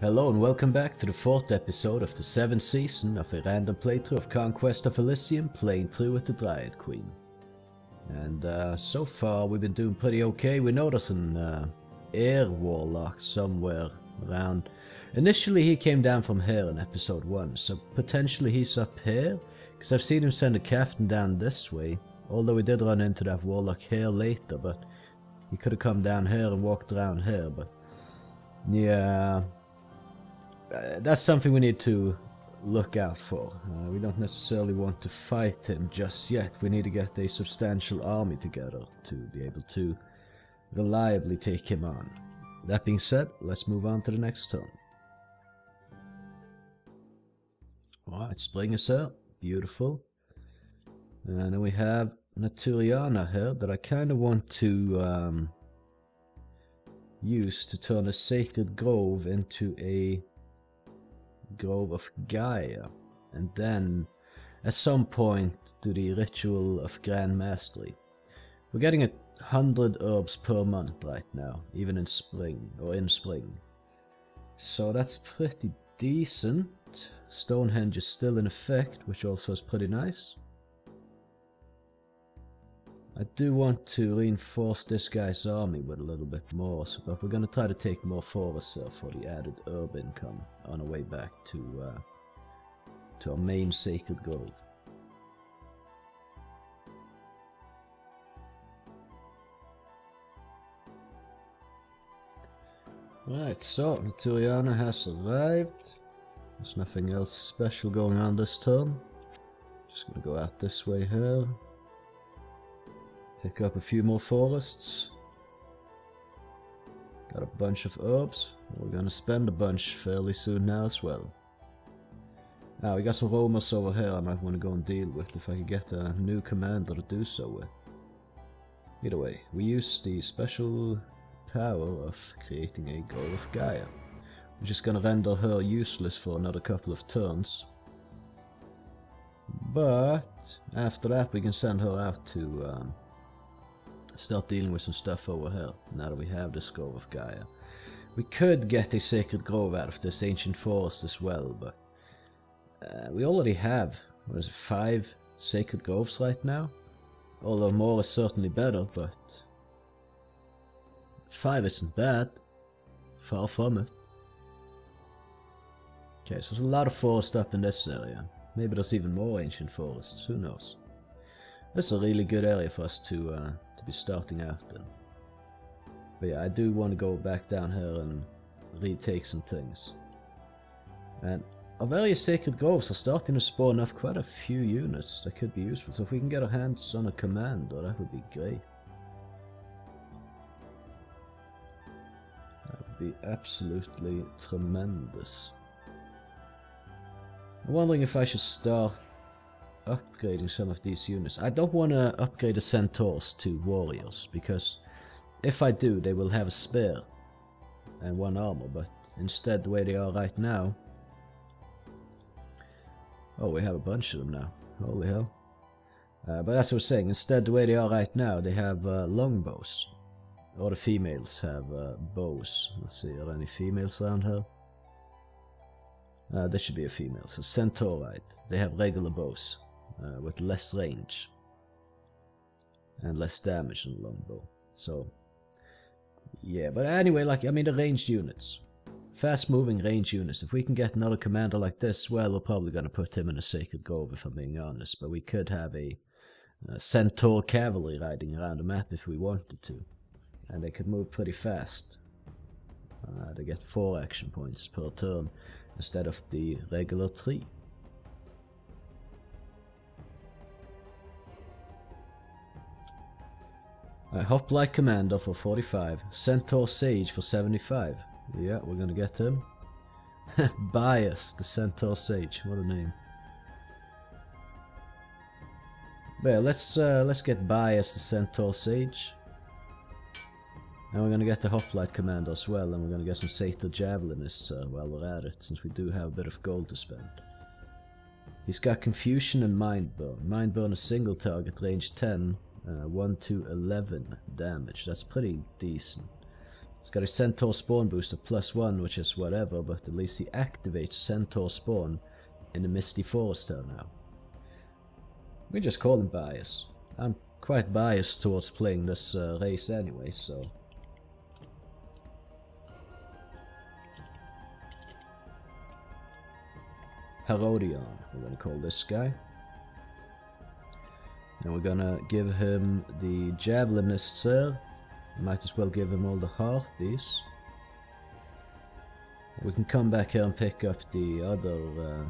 Hello and welcome back to the 4th episode of the 7th season of a random playthrough of Conquest of Elysium, playing through with the Dryad Queen. And so far we've been doing pretty okay. We know there's an air warlock somewhere around. Initially he came down from here in episode 1, so potentially he's up here, because I've seen him send a captain down this way, although we did run into that warlock here later, but he could have come down here and walked around here, but yeah. That's something we need to look out for. We don't necessarily want to fight him just yet. We need to get a substantial army together to be able to reliably take him on. That being said, let's move on to the next turn. Alright, spring is here. Beautiful. And then we have Naturiana here that I kind of want to use to turn a sacred grove into a Grove of Gaia, and then at some point do the ritual of Grand Mastery. We're getting 100 herbs per month right now, even in spring, so that's pretty decent. Stonehenge is still in effect, which also is pretty nice. I do want to reinforce this guy's army with a little bit more, but we're going to try to take more forests for the added herb income on our way back to our main sacred grove. Right, so Naturiana has arrived. There's nothing else special going on this turn. Just going to go out this way here. Pick up a few more forests. Got a bunch of herbs. We're gonna spend a bunch fairly soon now as well. Now we got some roamers over here I might want to go and deal with if I could get a new commander to do so with. Either way, we use the special power of creating a Grove of Gaia, which is gonna render her useless for another couple of turns. But after that we can send her out to start dealing with some stuff over here, now that we have this Grove of Gaia. We could get a sacred grove out of this ancient forest as well, but we already have, what is it, 5 sacred groves right now? Although more is certainly better, but 5 isn't bad. Far from it. Okay, so there's a lot of forest up in this area. Maybe there's even more ancient forests, who knows. This is a really good area for us to be starting out in. But yeah, I do want to go back down here and retake some things. And our various sacred groves are starting to spawn up quite a few units that could be useful. So if we can get our hands on a commander, that would be great. That would be absolutely tremendous. I'm wondering if I should start upgrading some of these units. I don't want to upgrade the centaurs to warriors, because if I do they will have a spear and 1 armor, but instead the way they are right now, oh, we have a bunch of them now, holy hell. But as I was saying, instead the way they are right now, they have longbows, or the females have bows. Let's see, are there any females around here? There should be a female. So Centaurite, they have regular bows with less range and less damage than the longbow. So yeah, but anyway, like, I mean, the ranged units, fast moving ranged units, if we can get another commander like this, well, we're probably going to put him in a sacred grove if I'm being honest, but we could have a centaur cavalry riding around the map if we wanted to, and they could move pretty fast. They get 4 action points per turn instead of the regular 3. Hoplite Commander for 45, Centaur Sage for 75. Yeah, we're gonna get him. Bias, the Centaur Sage, what a name. But yeah, let's get Bias, the Centaur Sage. And we're gonna get the Hoplite Commander as well, and we're gonna get some Satyr Javelists while we're at it, since we do have a bit of gold to spend. He's got Confusion and Mindburn. Mindburn is single target, range 10, 1 to 11 damage. That's pretty decent. It's got a Centaur spawn booster +1, which is whatever, but at least he activates Centaur spawn in the Misty Forest here now. We just call him bias. I'm quite biased towards playing this race anyway, so... Herodion, we're gonna call this guy. And we're gonna give him the Javelinists here. Might as well give him all the Harpies. We can come back here and pick up the other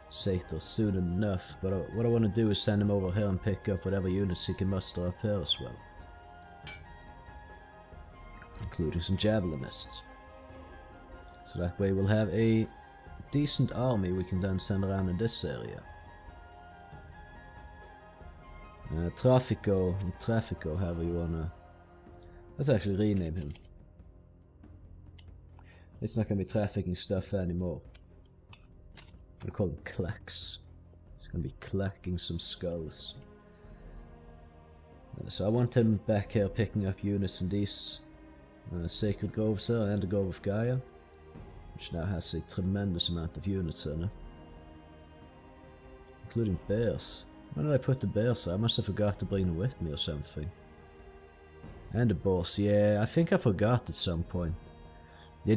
Satyrs soon enough, but what I want to do is send him over here and pick up whatever units he can muster up here as well. Including some Javelinists. So that way we'll have a decent army we can then send around in this area. Trafico, however you wanna... Let's actually rename him. It's not gonna be trafficking stuff anymore. I'm gonna call him Clacks. It's gonna be clacking some skulls. So I want him back here picking up units in these Sacred Groves here and the Grove of Gaia, which now has a tremendous amount of units in it. Including bears. Where did I put the bears? I must have forgot to bring them with me or something. And the boss, yeah, I think I forgot at some point. Yeah,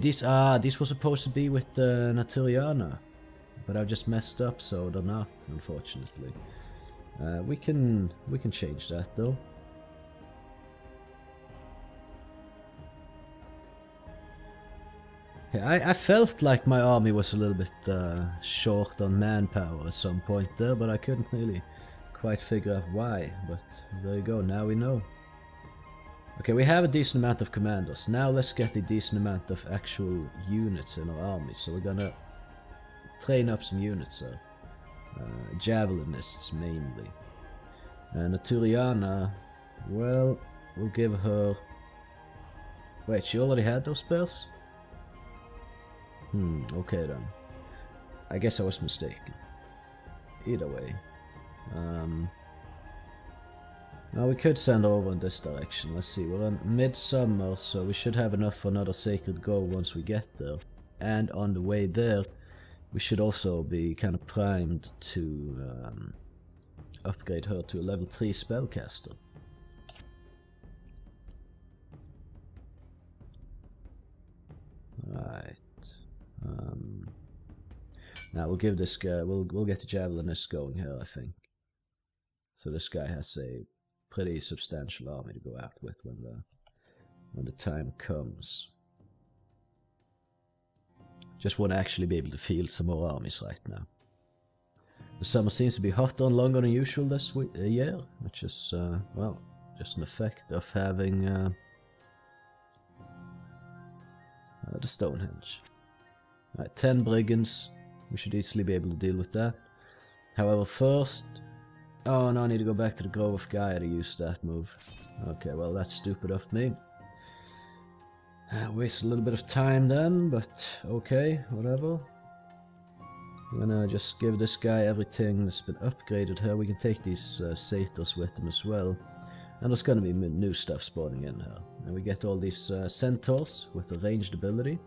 these were supposed to be with Naturiana, but I've just messed up, so they're not, unfortunately. We can change that though. Yeah, I felt like my army was a little bit short on manpower at some point there, but I couldn't really quite figure out why. But there you go, now we know. Okay, we have a decent amount of commanders. Now let's get a decent amount of actual units in our army. So we're gonna train up some units there. Javelinists mainly. And Naturiana, well, we'll give her... Wait, she already had those spells? Okay then. I guess I was mistaken. Either way. Now we could send her over in this direction. Let's see, we're on midsummer, so we should have enough for another Sacred Grove once we get there. And on the way there, we should also be kind of primed to upgrade her to a level 3 spellcaster. Right. Now we'll give this guy, we'll get the Javelinist going here, I think. So this guy has a pretty substantial army to go out with when the time comes. Just want to actually be able to field some more armies right now. The summer seems to be hotter and longer than usual this year, which is, well, just an effect of having the Stonehenge. Right, 10 brigands. We should easily be able to deal with that. However, first... Oh, no, I need to go back to the Grove of Gaia to use that move. Okay, well, that's stupid of me. Waste a little bit of time then, but okay, whatever. I'm gonna just give this guy everything that's been upgraded here. We can take these satyrs with him as well. And there's gonna be new stuff spawning in here. And we get all these centaurs with a ranged ability.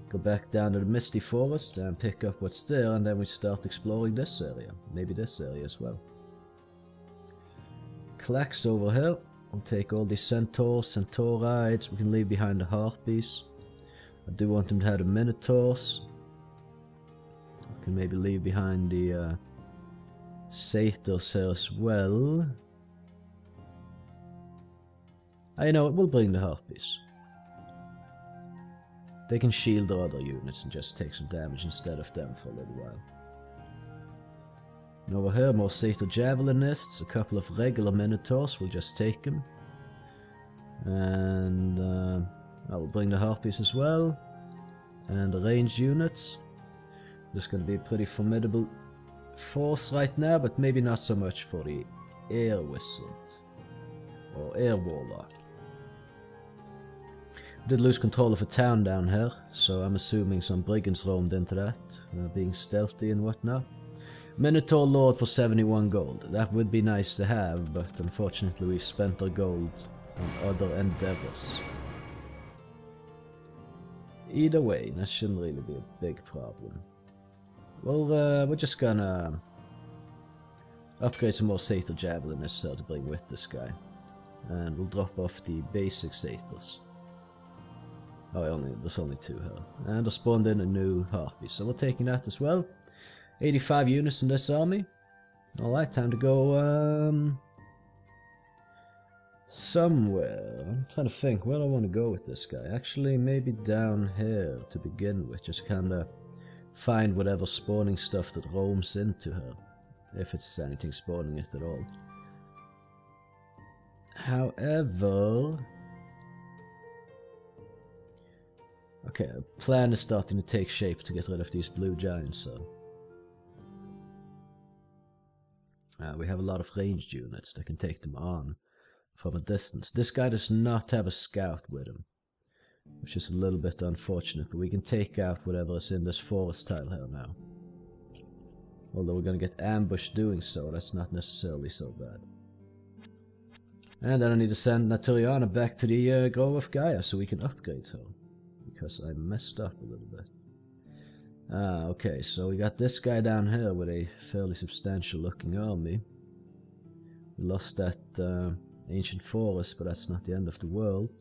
Go back down to the Misty Forest and pick up what's there, and then we start exploring this area. Maybe this area as well. Clacks over here. We'll take all these centaurs, centaurides. We can leave behind the harpies. I do want them to have the minotaurs. We can maybe leave behind the satyrs here as well. You know what, we'll bring the harpies. They can shield the other units and just take some damage instead of them for a little while. And over here, more Satyr Javelinists, a couple of regular Minotaurs, we'll just take them. And I will bring the Harpies as well. And the ranged units. This is going to be a pretty formidable force right now, but maybe not so much for the Air Wizard. Or Air Warlock. We did lose control of a town down here, so I'm assuming some brigands roamed into that, being stealthy and whatnot. Minotaur Lord for 71 gold. That would be nice to have, but unfortunately we've spent our gold on other endeavors. either way, that shouldn't really be a big problem. Well, we're just gonna upgrade some more Centaur Javelinists to bring with this guy. And we'll drop off the basic Centaurs. Oh, there's only 2 here. And I spawned in a new Harpy, so we're taking that as well. 85 units in this army. Alright, time to go somewhere. I'm trying to think where I want to go with this guy. Actually, maybe down here to begin with. Just kind of find whatever spawning stuff that roams into her. If it's anything spawning it at all. However... okay, a plan is starting to take shape to get rid of these blue giants, so... we have a lot of ranged units that can take them on from a distance. This guy does not have a scout with him, which is a little bit unfortunate, but we can take out whatever is in this forest tile here now. Although we're going to get ambushed doing so, that's not necessarily so bad. And then I need to send Naturiana back to the Grove of Gaia so we can upgrade her. Because I messed up a little bit. Okay, so we got this guy down here with a fairly substantial looking army. We lost that ancient forest, but that's not the end of the world.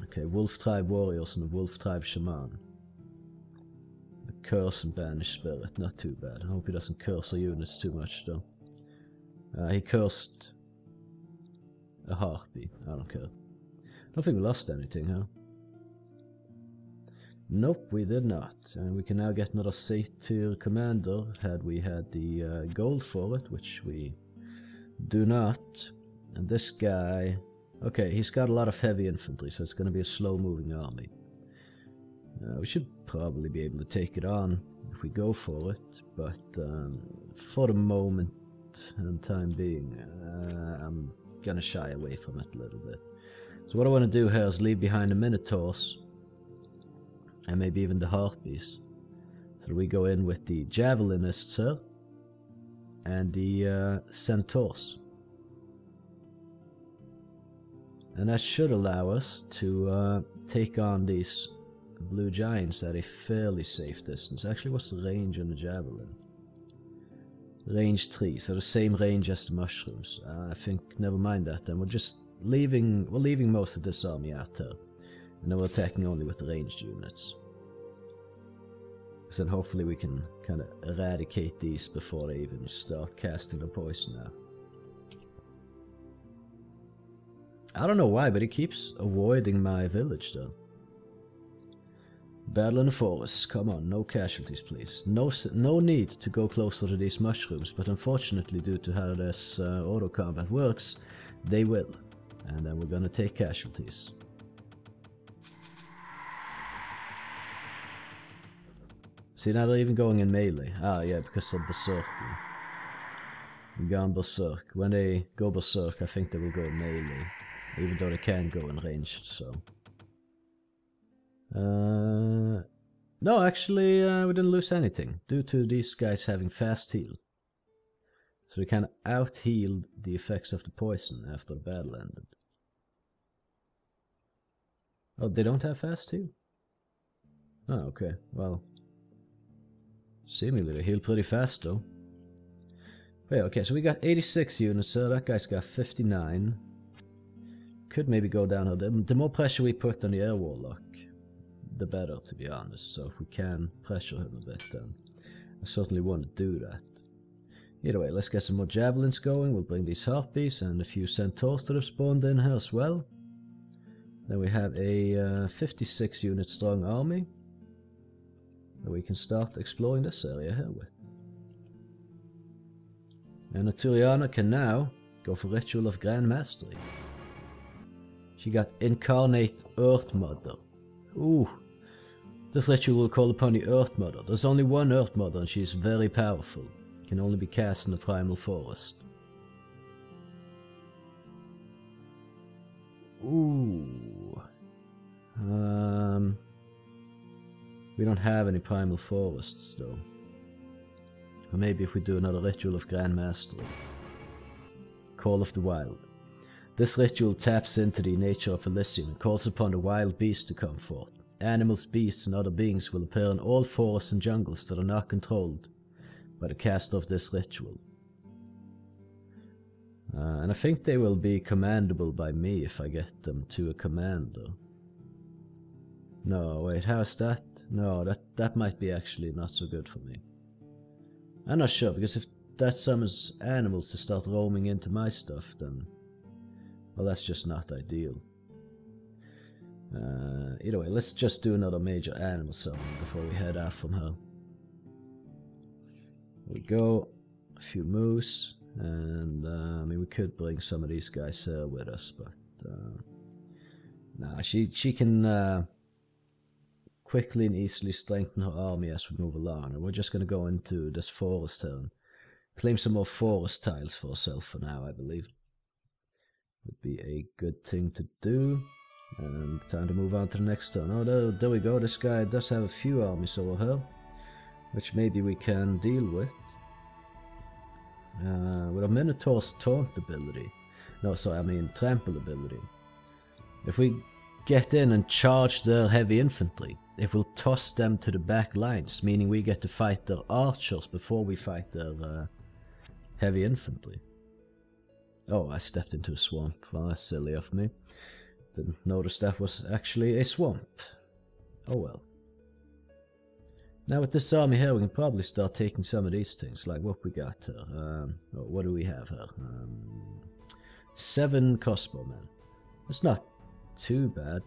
Okay, Wolf Tribe Warriors and a Wolf Tribe Shaman. A Curse and Banish Spirit, not too bad. I hope he doesn't curse our units too much though. He cursed a Harpy, I don't care. I don't think we lost anything, huh? Nope, we did not. And we can now get another C-tier commander had we had the gold for it, which we do not. And this guy... okay, he's got a lot of heavy infantry, so it's going to be a slow-moving army. We should probably be able to take it on if we go for it, but for the moment and time being, I'm going to shy away from it a little bit. So what I want to do here is leave behind the Minotaurs, and maybe even the Harpies. So we go in with the Javelinists here, and the Centaurs. And that should allow us to take on these blue giants at a fairly safe distance. Actually, what's the range on the Javelin? Range 3, so the same range as the mushrooms. I think, never mind that then. We're leaving most of this army out there. And then we're attacking only with the ranged units. So then hopefully we can kind of eradicate these before they even start casting the poison out. I don't know why, but it keeps avoiding my village though. Battle in the forest. Come on, no casualties please. No need to go closer to these mushrooms, but unfortunately due to how this auto combat works, they will. And then we're gonna take casualties. See, now they're even going in melee. Ah, yeah, because of Berserk. Gone Berserk. When they go Berserk, I think they will go in melee. Even though they can go in ranged, so... no, actually, we didn't lose anything, due to these guys having fast heal. So they kind of out-healed the effects of the poison after the battle ended. Oh, they don't have fast heal? Oh, okay, well... seemingly they heal pretty fast though. Wait, okay, so we got 86 units, so that guy's got 59. Could maybe go down here. The more pressure we put on the Air Warlock, the better, to be honest. So if we can pressure him a bit, then I certainly want to do that. Either way, let's get some more Javelins going. We'll bring these Harpies and a few Centaurs that have spawned in here as well. Then we have a 56 unit strong army that we can start exploring this area here with. And Naturiana can now go for Ritual of Grand Mastery. She got Incarnate Earth Mother. Ooh. This ritual will call upon the Earth Mother. There's only one Earth Mother and she is very powerful. Can only be cast in the Primal Forest. Ooh. We don't have any Primal Forests though. Or maybe if we do another Ritual of Grand Mastery. Call of the Wild. This ritual taps into the nature of Elysium and calls upon the wild beasts to come forth. Animals, beasts, and other beings will appear in all forests and jungles that are not controlled by the caster of this ritual. And I think they will be commandable by me if I get them to a commander. No, wait, how's that? No, that might be actually not so good for me. I'm not sure, because if that summons animals to start roaming into my stuff, then... well, that's just not ideal. Either way, let's just do another major animal summon before we head out from her. There we go. A few moose. And, I mean, we could bring some of these guys here with us, but... nah, she can... quickly and easily strengthen her army as we move along, and we're just going to go into this forest here and claim some more forest tiles for ourselves for now, I believe. Would be a good thing to do, and time to move on to the next turn. Oh, there we go, this guy does have a few armies over here, which maybe we can deal with. With a Minotaur's taunt ability, no, sorry, I mean trample ability. If we get in and charge their heavy infantry, it will toss them to the back lines, meaning we get to fight their archers before we fight their heavy infantry. Oh, I stepped into a swamp. Well, that's silly of me. Didn't notice that was actually a swamp. Oh well. Now with this army here, we can probably start taking some of these things, like what we got here. What do we have here? 7 crossbowmen. That's not too bad.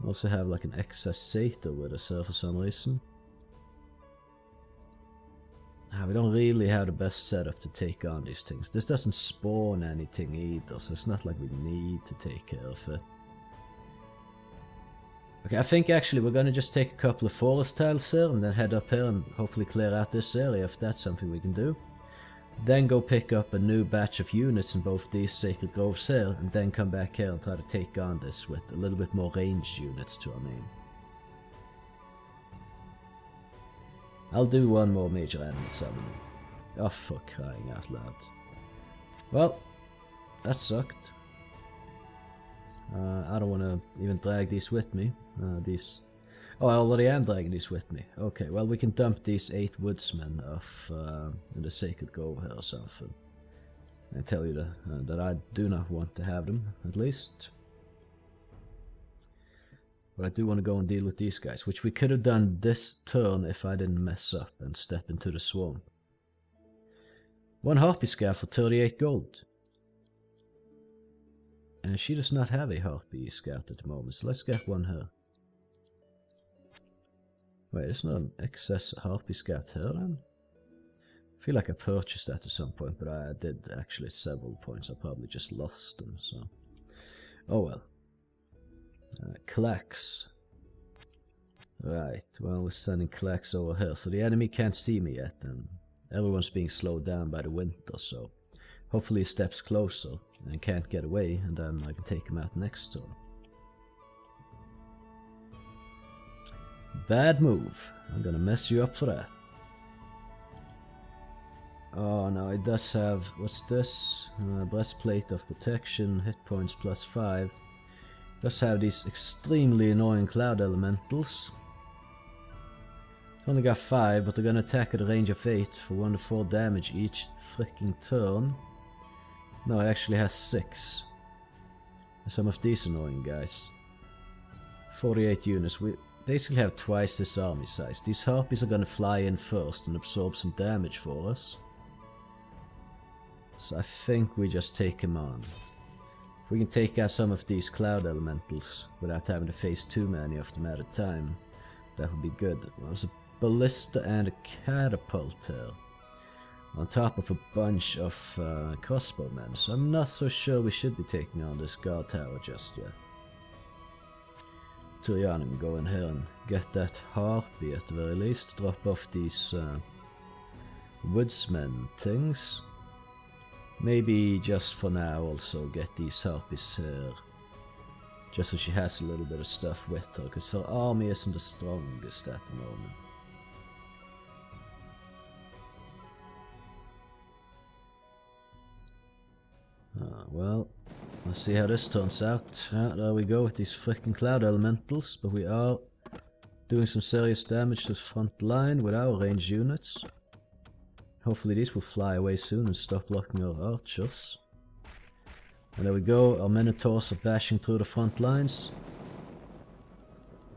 Also have like an excess Centaur with us here for some reason. We don't really have the best setup to take on these things. This doesn't spawn anything either, so it's not like we need to take care of it. Okay, I think actually we're going to just take a couple of forest tiles here and then head up here and hopefully clear out this area if that's something we can do. Then go pick up a new batch of units in both these sacred groves here, and then come back here and try to take on this with a little bit more ranged units to our name. I'll do one more major animal summoning. Oh, for crying out loud. Well, that sucked. I don't want to even drag these with me. Oh, I already am dragging these with me. Okay, well, we can dump these 8 woodsmen off in the sacred grove here or something. And tell you that I do not want to have them, at least. But I do want to go and deal with these guys, which we could have done this turn if I didn't mess up and step into the swamp. 1 harpy scarf for 38 gold. And she does not have a harpy scout at the moment, so let's get one here. Wait, there's not an excess harpy scout here then? I feel like I purchased that at some point, but I did actually at several points. I probably just lost them, so... oh well. Clacks. Right, well, we're sending clacks over here, so the enemy can't see me yet, and everyone's being slowed down by the winter, so... hopefully he steps closer and can't get away, and then I can take him out next turn. Bad move. I'm gonna mess you up for that. Oh no, it does have... what's this? Breastplate of protection, hit points plus 5. It does have these extremely annoying cloud elementals. It's only got 5, but they're gonna attack at a range of 8 for 1 to 4 damage each freaking turn. No, it actually has 6. Some of these annoying guys. 48 units. We basically have twice this army size. These harpies are gonna fly in first and absorb some damage for us. So I think we just take him on. If we can take out some of these cloud elementals without having to face too many of them at a time, that would be good. Well, there's a ballista and a catapult here, on top of a bunch of crossbowmen, so I'm not so sure we should be taking on this guard tower just yet. Dryad can go in here and get that harpy at the very least, drop off these woodsmen things. Maybe just for now also get these harpies here, just so she has a little bit of stuff with her, because her army isn't the strongest at the moment. Well, Let's see how this turns out. There we go with these freaking cloud elementals, but we are doing some serious damage to the front line with our ranged units. Hopefully these will fly away soon and stop blocking our archers. And there we go, our minotaurs are bashing through the front lines.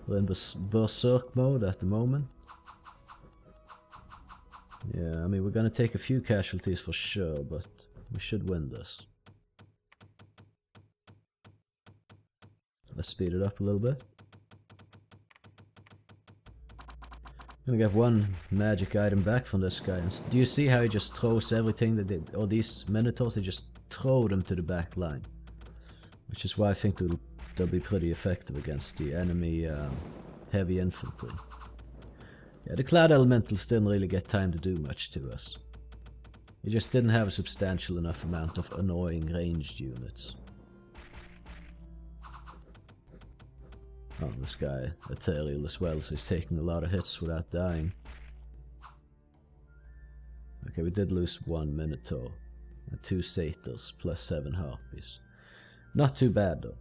We're in berserk mode at the moment. Yeah, I mean we're gonna take a few casualties for sure, but we should win this. Let's speed it up a little bit. I'm gonna get one magic item back from this guy. And do you see how he just throws everything that they, all these minotaurs, they just throw them to the back line. Which is why I think they'll be pretty effective against the enemy heavy infantry. Yeah, the cloud elementals didn't really get time to do much to us. He just didn't have a substantial enough amount of annoying ranged units. Oh, this guy, Ethereal as well, so he's taking a lot of hits without dying. Okay, we did lose one Minotaur. And 2 Satyrs, plus 7 Harpies. Not too bad though.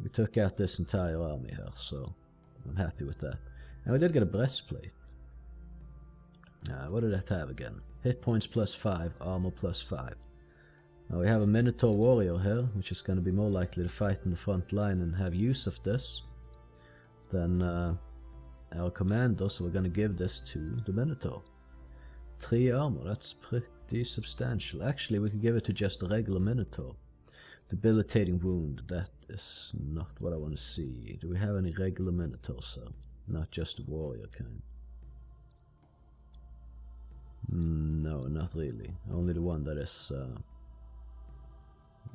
We took out this entire army here, so I'm happy with that. And we did get a breastplate. What did that have again? Hit points plus 5, armor plus 5. Now we have a Minotaur warrior here, which is going to be more likely to fight in the front line and have use of this than our commander, so we're going to give this to the Minotaur. 3 armor, that's pretty substantial. Actually, we could give it to just a regular Minotaur. Debilitating wound, that is not what I want to see. Do we have any regular Minotaurs though? Not just a warrior kind. No, not really. Only the one that is,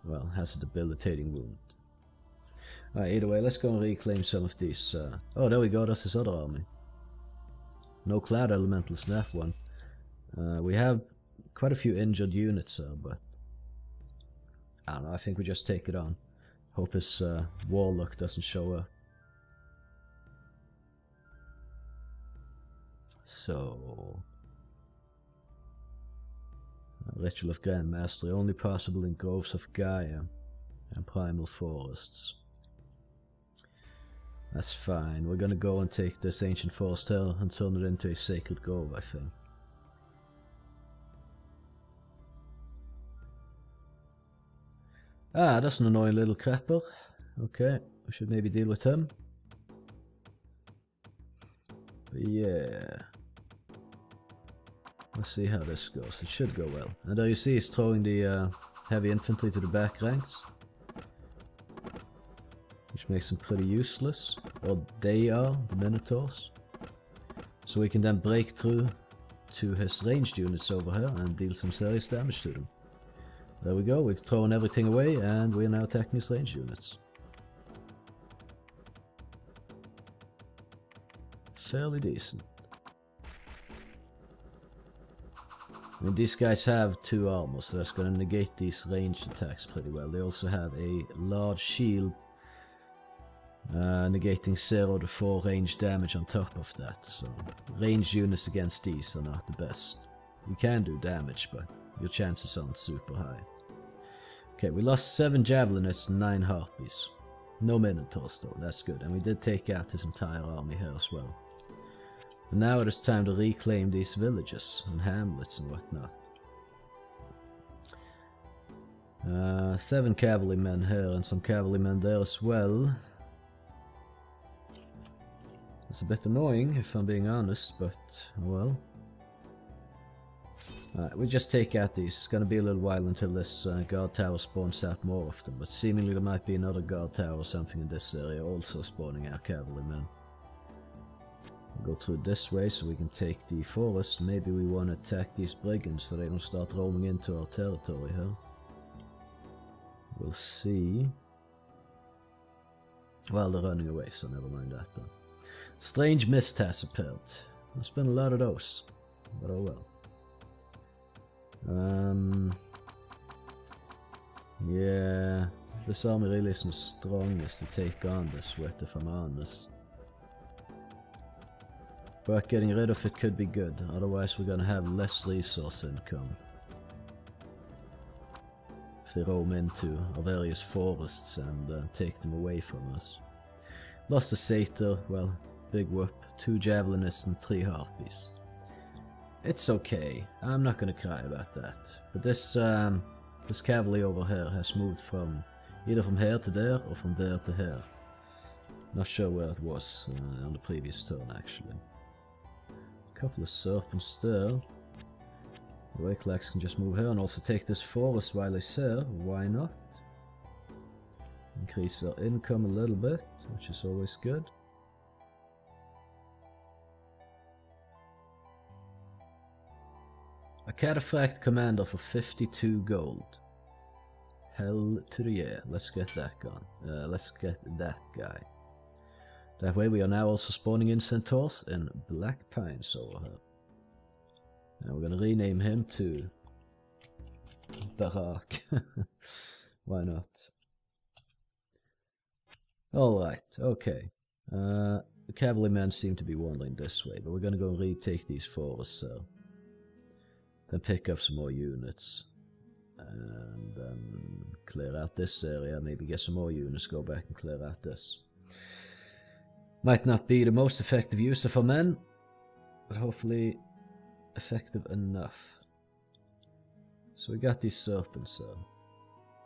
well, has a debilitating wound. Either way, let's go and reclaim some of these. Oh, there we go, that's his other army. No cloud elementals in that one. We have quite a few injured units, but I don't know, I think we just take it on. Hope his warlock doesn't show up. So... Ritual of Grand Mastery, only possible in Groves of Gaia and Primal Forests. That's fine. We're gonna go and take this ancient forest here and turn it into a sacred grove, I think. Ah, that's an annoying little crapper. Okay, we should maybe deal with him. But yeah. Let's see how this goes. It should go well. And there you see he's throwing the heavy infantry to the back ranks. Which makes them pretty useless. Or they are, the Minotaurs. So we can then break through to his ranged units over here and deal some serious damage to them. There we go, we've thrown everything away and we're now attacking his ranged units. Fairly decent. I mean, these guys have 2 armor, so that's going to negate these ranged attacks pretty well. They also have a large shield, negating 0 to 4 ranged damage on top of that. So, ranged units against these are not the best. You can do damage, but your chances aren't super high. Okay, we lost 7 Javelinists and 9 Harpies. No Minotaurs though, that's good. And we did take out his entire army here as well. And now it is time to reclaim these villages and hamlets and whatnot. 7 cavalrymen here and some cavalrymen there as well. It's a bit annoying if I'm being honest, but well. Alright, we just take out these. It's going to be a little while until this guard tower spawns out more of them, but seemingly there might be another guard tower or something in this area also spawning out cavalrymen. Go through this way so we can take the forest. Maybe we want to attack these brigands so they don't start roaming into our territory here. We'll see. Well, they're running away, so never mind that then. Strange mist has appeared. There's been a lot of those, but oh well. Yeah, this army really isn't the strongest to take on this with, if I'm honest. But getting rid of it could be good, otherwise we're gonna have less resource income. If they roam into our various forests and take them away from us. Lost a satyr, well, big whoop, 2 javelists and 3 harpies. It's okay, I'm not gonna cry about that. But this cavalry over here has moved from either from here to there or from there to here. Not sure where it was on the previous turn actually. A couple of serpents there. The Wakelax can just move here and also take this forest while he's here, why not? Increase our income a little bit, which is always good. A cataphract commander for 52 gold. Hell to the yeah, let's get that gone. Let's get that guy. That way we are now also spawning in centaurs in Black Pines over here. Now we're gonna rename him to Barak. Why not? Alright, okay. The cavalrymen seem to be wandering this way, but we're gonna go and retake these forests, so then pick up some more units. And clear out this area, maybe get some more units, go back and clear out this. Might not be the most effective use of our men, but hopefully effective enough. So we got these serpents,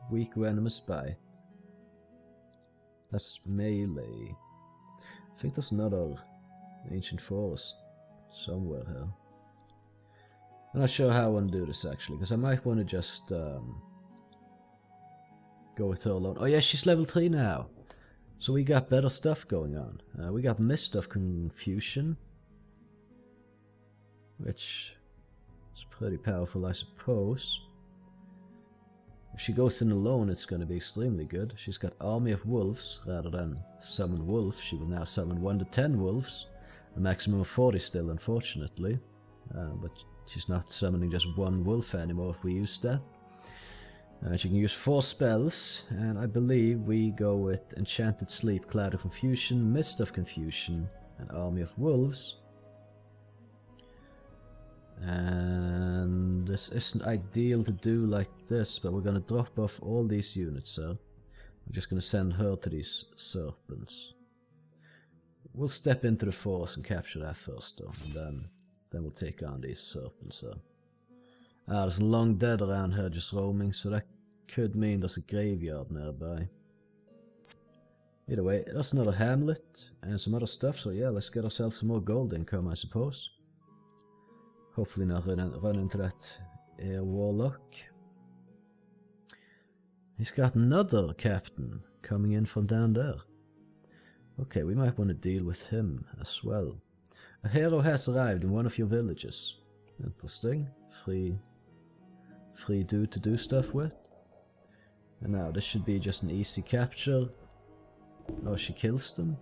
weak venomous bite. That's melee. I think there's another ancient forest somewhere here. I'm not sure how I want to do this actually, because I might want to just go with her alone. Oh yeah, she's level 3 now. So we got better stuff going on. We got Mist of Confusion, which is pretty powerful, I suppose. If she goes in alone, it's going to be extremely good. She's got Army of Wolves. Rather than summon wolves, she will now summon 1 to 10 wolves. A maximum of 40 still, unfortunately. But she's not summoning just 1 wolf anymore if we use that. She can use 4 spells, and I believe we go with Enchanted Sleep, Cloud of Confusion, Mist of Confusion, and Army of Wolves. And this isn't ideal to do like this, but we're going to drop off all these units, so I'm just going to send her to these serpents. We'll step into the forest and capture that first though, and then we'll take on these serpents. There's a long dead around here just roaming, so that could mean there's a graveyard nearby. Either way, there's another hamlet and some other stuff, so yeah, let's get ourselves some more gold income, I suppose. Hopefully not run into that air warlock. He's got another captain coming in from down there. Okay, we might want to deal with him as well. A hero has arrived in one of your villages. Interesting. Free dude to do stuff with. And now this should be just an easy capture. Oh, she kills them.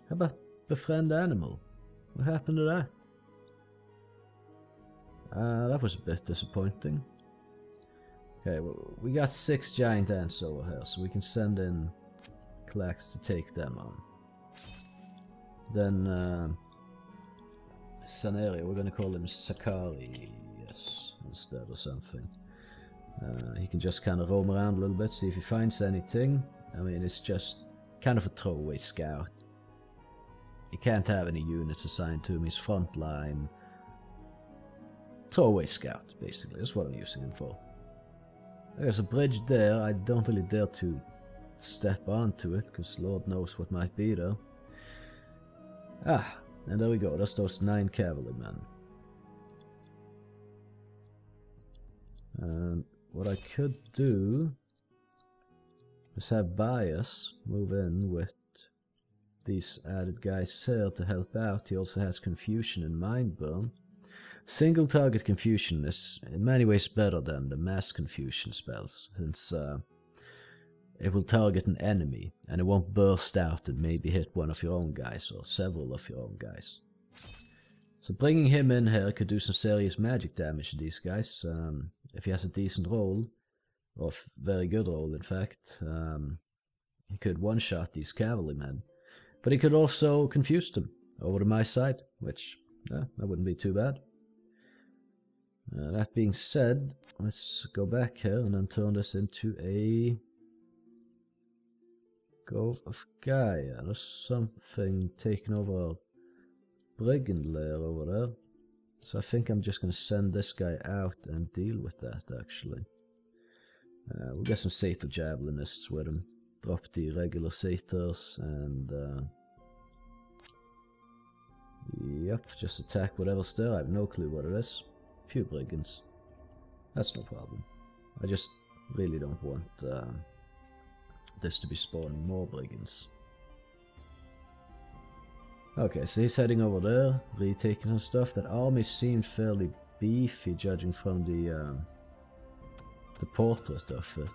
How about befriend animal? What happened to that? That was a bit disappointing. Okay, well, we got 6 giant ants over here, so we can send in clacks to take them on. Then Scenario, we're gonna call him Sakari, yes, instead or something. He can just kind of roam around a little bit, see if he finds anything. I mean, it's just kind of a throwaway scout. He can't have any units assigned to him, he's frontline. Throwaway scout, basically, that's what I'm using him for. There's a bridge there, I don't really dare to step onto it, because Lord knows what might be there. And there we go, that's those 9 cavalrymen. And what I could do is have Bias move in with these added guys here to help out. He also has Confusion and Mindburn. Single target Confusion is in many ways better than the mass Confusion spells, since it will target an enemy and it won't burst out and maybe hit one of your own guys or several of your own guys. So bringing him in here could do some serious magic damage to these guys. If he has a decent roll, or very good roll in fact, he could one-shot these cavalrymen. But he could also confuse them over to my side, which that wouldn't be too bad. That being said, let's go back here and then turn this into a Grove of Gaia. There's something taking over our brigand lair over there. So I think I'm just going to send this guy out and deal with that, actually. We'll get some Satyr Javelinists with him. Drop the regular Satyrs and... yep, just attack whatever's there. I have no clue what it is. A few brigands. That's no problem. I just really don't want this to be spawning more brigands. Okay, so he's heading over there, retaking some stuff. That army seemed fairly beefy, judging from the portrait of it.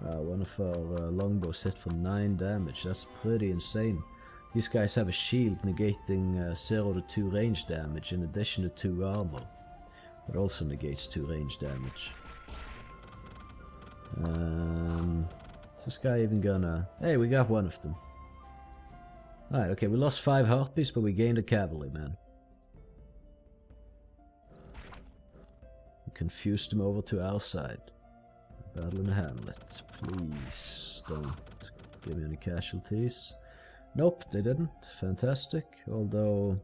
One of our longbows hit for 9 damage. That's pretty insane. These guys have a shield negating 0 to 2 range damage in addition to 2 armor. It also negates 2 range damage. Is this guy even gonna... Hey, we got one of them. Alright, okay, we lost 5 harpies, but we gained a cavalryman. We confused them over to our side. Battle in the hamlet. Please don't give me any casualties. Nope, they didn't. Fantastic. Although,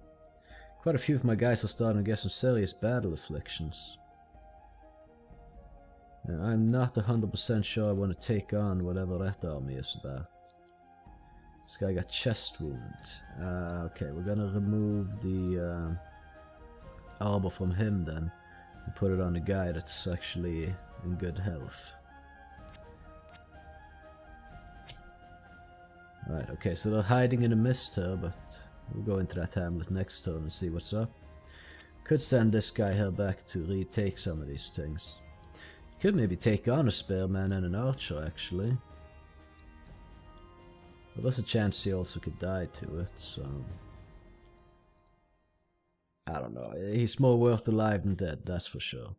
quite a few of my guys are starting to get some serious battle afflictions. And I'm not 100% sure I want to take on whatever that army is about. This guy got chest wound. Okay, we're gonna remove the armor from him then. And put it on a guy that's actually in good health. Right, okay, so they're hiding in a mist here, but we'll go into that hamlet next turn and see what's up. Could send this guy here back to retake some of these things. Could maybe take on a spearman and an archer, actually. But there's a chance he also could die to it, so... I don't know, he's more worth alive than dead, that's for sure.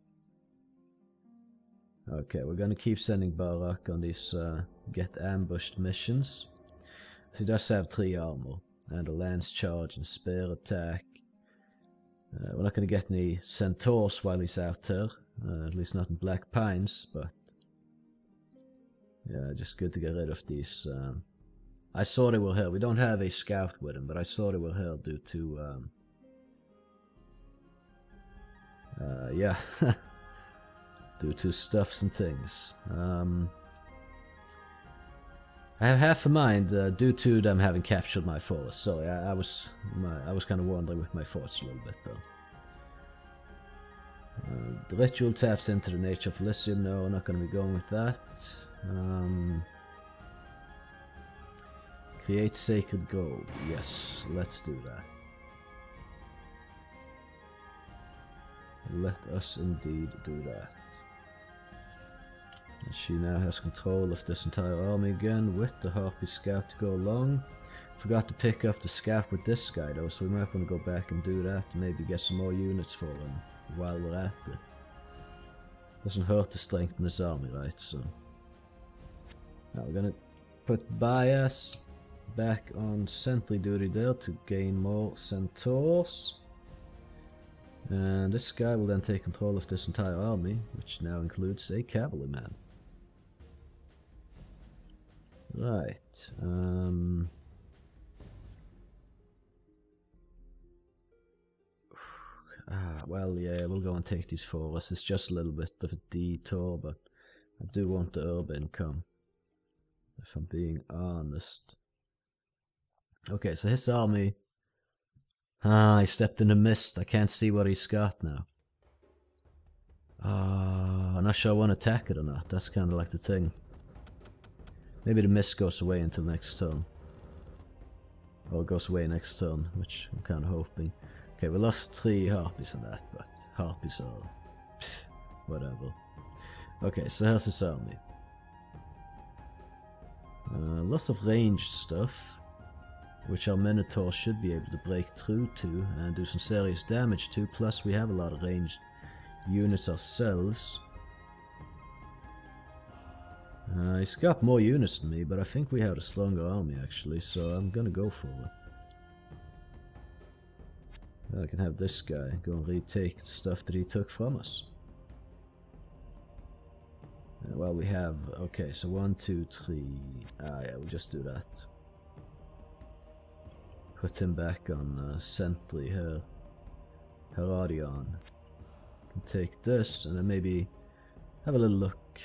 Okay, we're gonna keep sending Barak on these get ambushed missions. So he does have 3 armor, and a lance charge and spear attack. We're not going to get any centaurs while he's out there, at least not in Black Pines, but... yeah, just good to get rid of these. I saw they were here. We don't have a scout with him, but I saw they were here due to... yeah, due to stuffs and things. I have half a mind due to them having captured my force. Sorry, I was kind of wandering with my force a little bit though. The ritual taps into the nature of Elysium. No, we're not going to be going with that. Create sacred gold. Yes, let's do that. Let us indeed do that. And she now has control of this entire army again with the Harpy Scout to go along. Forgot to pick up the scout with this guy though, so we might want to go back and do that and maybe get some more units for him while we're at it. Doesn't hurt to strengthen this army, right? So now we're gonna put Bias back on sentry duty there to gain more centaurs. And this guy will then take control of this entire army, which now includes a cavalryman. Right. Well, yeah, we'll go and take these for us. It's just a little bit of a detour, but I do want the herb income, if I'm being honest. Okay, so his army... he stepped in the mist. I can't see what he's got now. I'm not sure I want to attack it or not. That's kind of like the thing. Maybe the mist goes away until next turn. Or it goes away next turn, which I'm kind of hoping. Okay, we lost 3 harpies on that, but harpies are... pff, whatever. Okay, so here's his army. Lots of ranged stuff, which our Minotaur should be able to break through to and do some serious damage to, plus we have a lot of ranged units ourselves. He's got more units than me, but I think we have a stronger army actually, so I'm gonna go for it. I can have this guy go and retake the stuff that he took from us. Well, we have... Okay, so 1, 2, 3... Ah, yeah, we'll just do that. Put him back on sentry here. Heralds. Can take this, and then maybe have a little look.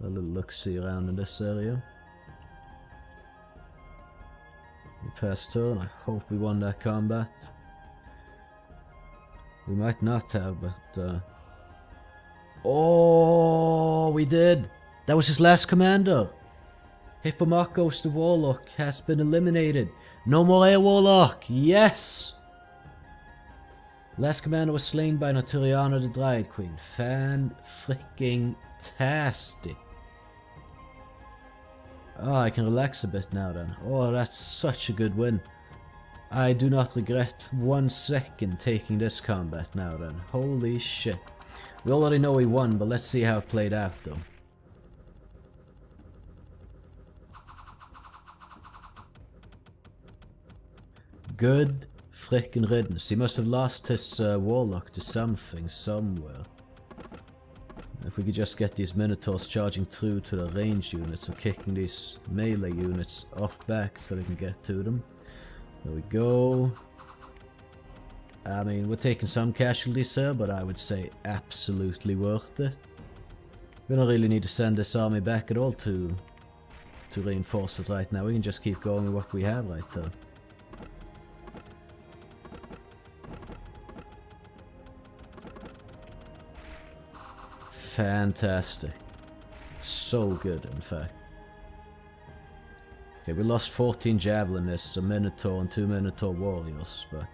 A little look-see around in this area. We passed turn. I hope we won that combat. We might not have, but... Oh, we did! That was his last commander! Hippomakos the Warlock has been eliminated. No more Air Warlock! Yes! Last commander was slain by Naturiana the Dryad Queen. Fan-freaking-tastic. Oh, I can relax a bit now then. Oh, that's such a good win. I do not regret 1 second taking this combat now then. Holy shit. We already know we won, but let's see how it played out though. Good frickin' riddance. He must have lost his warlock to something somewhere. If we could just get these minotaurs charging through to the range units and kicking these melee units off back so they can get to them. There we go. I mean, we're taking some casualties here, but I would say absolutely worth it. We don't really need to send this army back at all to reinforce it right now. We can just keep going with what we have right there. Fantastic. So good, in fact. Okay, we lost 14 javelinists, a minotaur and 2 minotaur warriors, but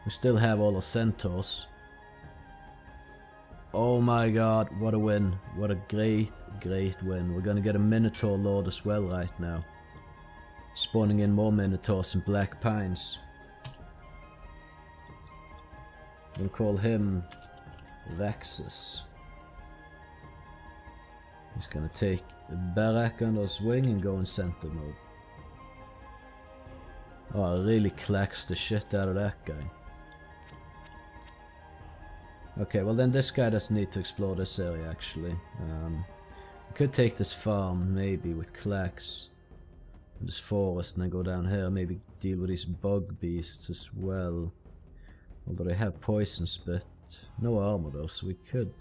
we still have all our centaurs. Oh my god, what a win. What a great, great win. We're gonna get a Minotaur Lord as well right now. Spawning in more Minotaurs and Black Pines. We'll call him Vexus. He's gonna take the Barak under his wing and go in center mode. Oh, it really clacks the shit out of that guy. Okay, well then this guy doesn't need to explore this area actually. We could take this farm maybe with clacks. And this forest and then go down here, maybe deal with these bug beasts as well. Although they have poison spit. No armor though, so we could...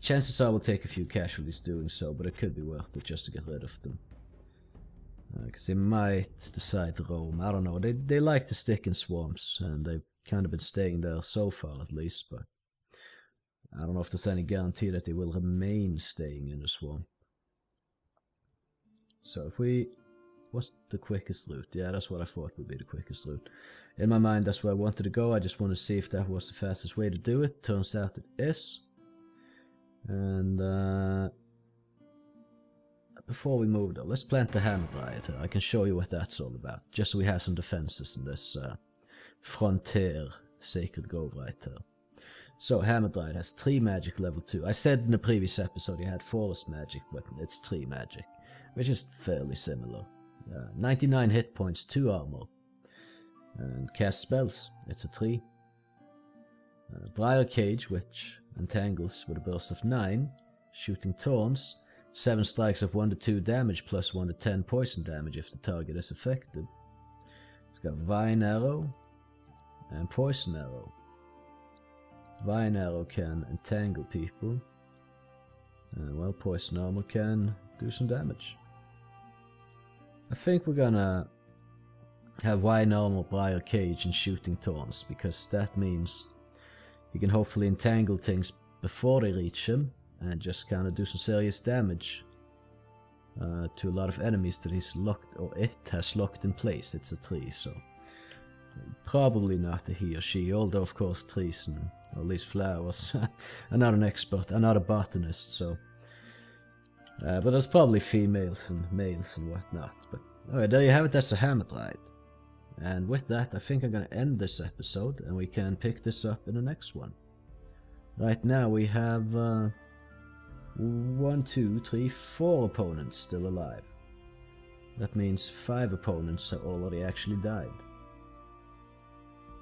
Chances are we'll take a few casualties doing so, but it could be worth it just to get rid of them. Because they might decide to roam, I don't know, they like to stick in swamps, and they've kind of been staying there so far at least, but I don't know if there's any guarantee that they will remain staying in the swamp. So if we... What's the quickest route? Yeah, that's what I thought would be the quickest route. In my mind, that's where I wanted to go. I just wanted to see if that was the fastest way to do it. Turns out it is. And before we move though, let's plant the Hammer Dryad here. I can show you what that's all about. Just so we have some defenses in this frontier sacred grove right there. So Hammer Dryad has 3 magic level 2. I said in the previous episode he had forest magic, but it's 3 magic, which is fairly similar. 99 hit points, 2 armor, and cast spells. It's a 3. Briar Cage, which entangles with a burst of 9. Shooting Taunts, 7 strikes of 1 to 2 damage plus 1 to 10 poison damage if the target is affected. It's got Vine Arrow and Poison Arrow. Vine Arrow can entangle people, and well, Poison Armor can do some damage. I think we're gonna have Vine Armor, Briar Cage and Shooting Taunts, because that means you can hopefully entangle things before they reach him and just kind of do some serious damage to a lot of enemies that he's locked, or it has locked in place. It's a 3, so probably not a he or she, although of course trees and or at least flowers. I'm not an expert, I'm not a botanist, so but there's probably females and males and whatnot. But alright, there you have it. That's a Hammer Dryad. And with that, I think I'm going to end this episode, and we can pick this up in the next one. Right now we have 1, 2, 3, 4 opponents still alive. That means 5 opponents have already actually died.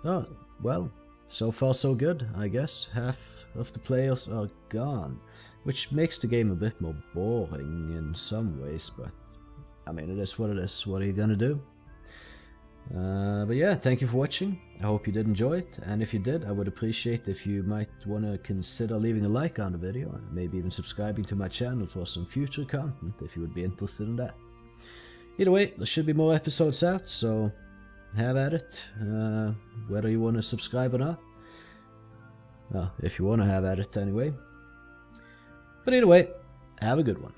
Oh, well, so far so good, I guess. Half of the players are gone, which makes the game a bit more boring in some ways, but I mean, it is what it is. What are you gonna do? But yeah, thank you for watching. I hope you did enjoy it, and if you did, I would appreciate if you might want to consider leaving a like on the video, and maybe even subscribing to my channel for some future content if you would be interested in that. Either way, there should be more episodes out, so have at it, whether you want to subscribe or not. Well, if you want to have at it anyway. But either way, have a good one.